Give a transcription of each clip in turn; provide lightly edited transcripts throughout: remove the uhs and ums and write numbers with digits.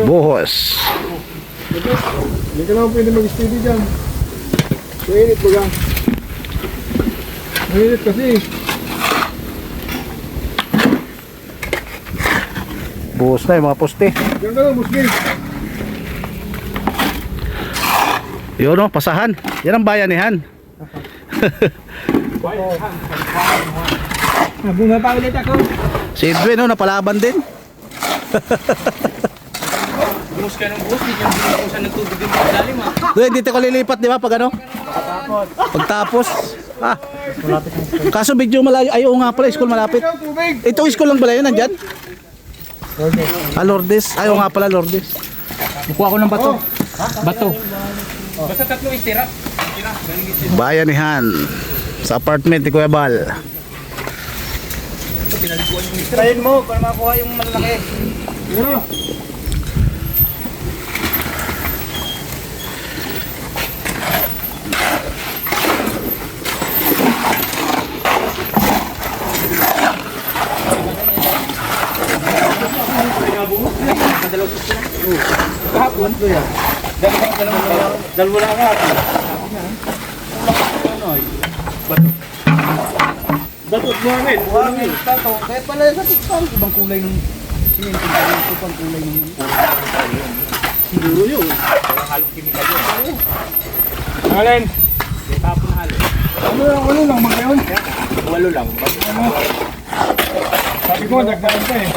Buhos. Hindi ka naman pwede mag-steady dyan. Mainit ba ka? Mainit kasi. Buhos na yung mga poste. Diyan ka lang, Musli. Yun o, pasahan. Yan ang bayanihan. Bunga pa ulit ako. Si Edwin o, napalaban din. Buhos ka ng buhos, hindi ka buhusan ng tubig din sa lalim ha. Doon, dito ko lilipat, di ba? Pag ano? Pagtapos. Ah. Kaso medyo malayo. Ay, oo nga pala, school malapit. Itong school lang pala yun, nandyan? Ah, Lourdes. Ay, oo nga pala, Lourdes. Kukuha ko ng bato. Bato. Basta tatlong istirap. Bayanihan. Sa apartment ni Kuya Bal. Tirayin mo para makuha yung malalaki. Ano? Kahapon. Dalawa lang nga. Batot mo amin. Buhangin, tato. Kaya pala sa TikTok. Ibang kulay ng simento. Ito pang kulay ng... Siguro yun. Walang halong kimikal yun. Alin? May tapon na halo. Ano lang mga yun? 8 lang. Sabi ko, nagdaan ka eh.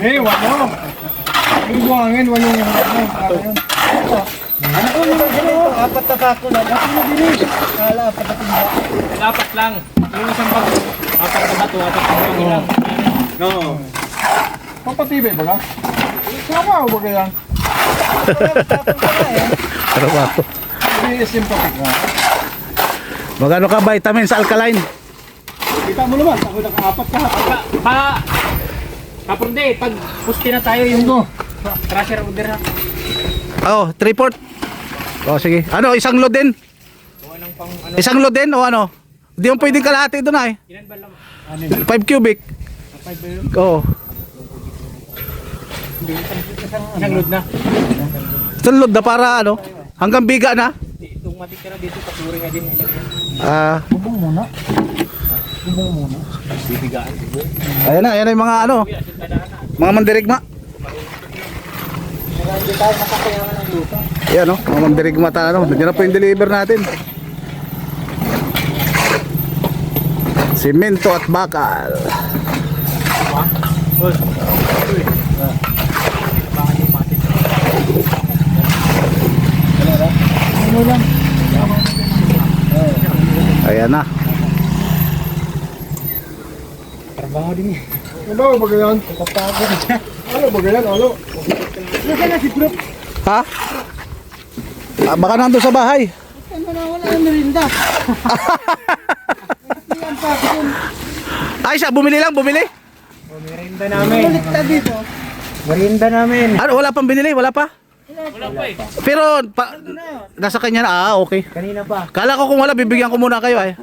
Eh, walo. Yung buhangin, walo yung ano. Ano ko naman gano'n? 4 na sako lang. Bakit mo dinis? Kala, 4 na timba. 4 lang. Yung isang bag. 4 na bato. 4 na lang. Oo. Papatibay ba ka? Sama o ba kaya? Ano ba? Hindi sympathetic na. Magano ka vitamins alkaline? Kita mo naman, ako naka-4 ka. Kapurde, pag pusti na tayo yung crusher order ha. Oh, 3/4. Oh, sige. Ano, isang load din? Isang load din o ano? Hindi mo pwedeng kalahati doon ay. Ilan ba lang? 5 cubic. 5 ba yun? Oo. Isang load na. Isang load na para ano? Hanggang biga na. Itong matitira dito, pasuri nga din. Ah, Bubong muna. Bubong muna. Bibigaan. ayan na, ayan na yung mga ano, mga mandirigma. Hindi tayo makasayangan ng lupa. Ayan o, mga mandirigma ta ano. Nandiyan na po yung deliver natin. Simento at bakal. Ano lang? Ayan na. Trabaho din eh. Ano ba ganyan? Kapagod siya. Ano ba ganyan? Ano? Nasaan na si Bro? Ha? Ah, baka nandun sa bahay. Ano na wala ang merinda? Yan pa ako. Ay siya, bumili lang, bumili. Merinda namin. Ulit na dito. Merinda namin. Ano, wala pang binili, wala pa. Wala pa eh. Pero nasa kanya na, okay. Kanina pa. Kala ko kung wala, bibigyan ko muna kayo ay.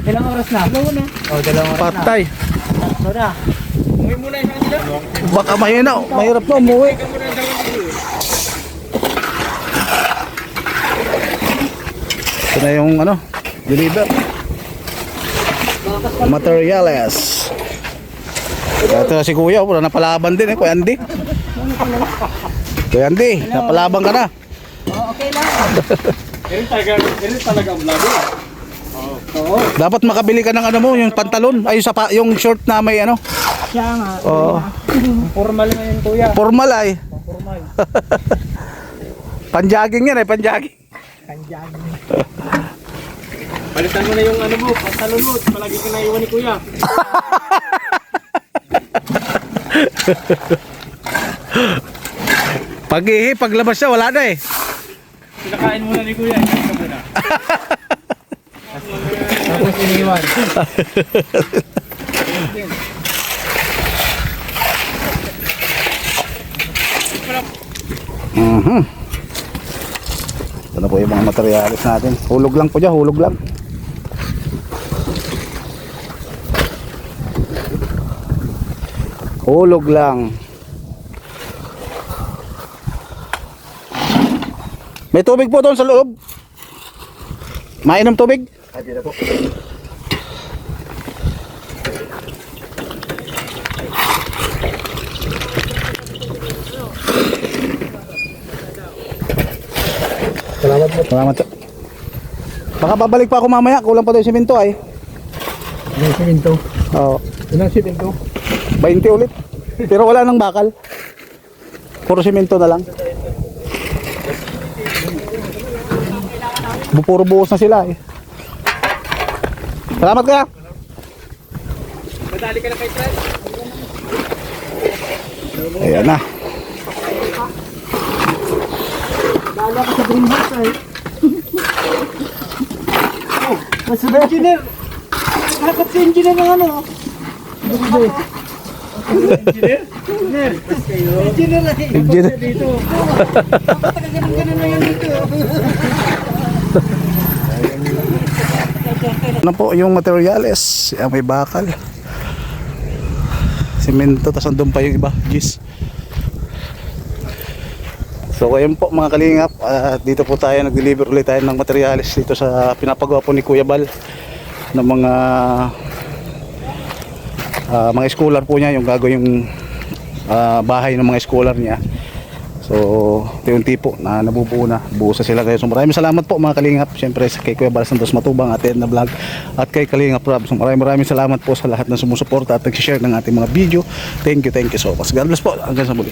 Ilang oras na? Dalawa na. Oh, 2 oras na. Patay. Tatlo na. Umuwi muna yung sila. Baka mahina, mahirap na umuwi. Ito na yung ano, deliver. Materials. Ito na si Kuya, wala napalaban din eh, Kuya Andy. Kuya Andy, napalaban ka na. Okay lang. Ganun talaga ang vlog. Oo. Dapat makabili ka ng ano mo, yung pantalon, ay yung short na may ano. Siya nga. Oo. Formal ngayon kuya. Formal ay. Formal. Panjogging yan eh, panjogging. Kanjag. Palitan mo na yung ano mo, pantalon mo. Palagi ka naiwan ni kuya. Pag-ihi, paglabas siya, wala na eh. Pinakain mo na ni kuya. Hindi ka muna. Tapos iniwan. Ito na po yung mga materialis natin. Hulog lang po dyan, hulog lang. Hulog lang. May tubig po doon sa loob. Mainom tubig? Hindi na po. Salamat po. Salamat. Baka babalik pa ako mamaya. Kulang pa doon yung simento ay. Ilang siminto? Oo. Ilang siminto? 20 ulit. Pero wala nang bakal. Puro simento na lang. Puro buhos na sila eh. Salamat kaya. Madali ka na kay Fred. Ayan na. Dala ka sa greenhouse ay. Oh, nasa engineer. Nakakap si engineer ng ano. Engineer? Engineer ay. Engineer. Dito. Ganun na yan dito. Ano po yung materials? Yan, may bakal. Simento, tas andun pa yung iba. Gis. So ayun po mga kalingap, dito po tayo nag-deliver ulit tayo ng materials dito sa pinapagawa po ni Kuya Bal ng mga scholar po niya, yung gagawin yung bahay ng mga scholar niya. So ito yung tipo na nabubuo na, buo sa sila kayo. So maraming salamat po mga kalingap, syempre kay Kuya Bal Santos Matubang at Edna Vlog at kay Kalingap Rob. So maraming salamat po sa lahat ng sumusuporta at nag-share ng ating mga video. Thank you so much. God bless po, hanggang sa muli.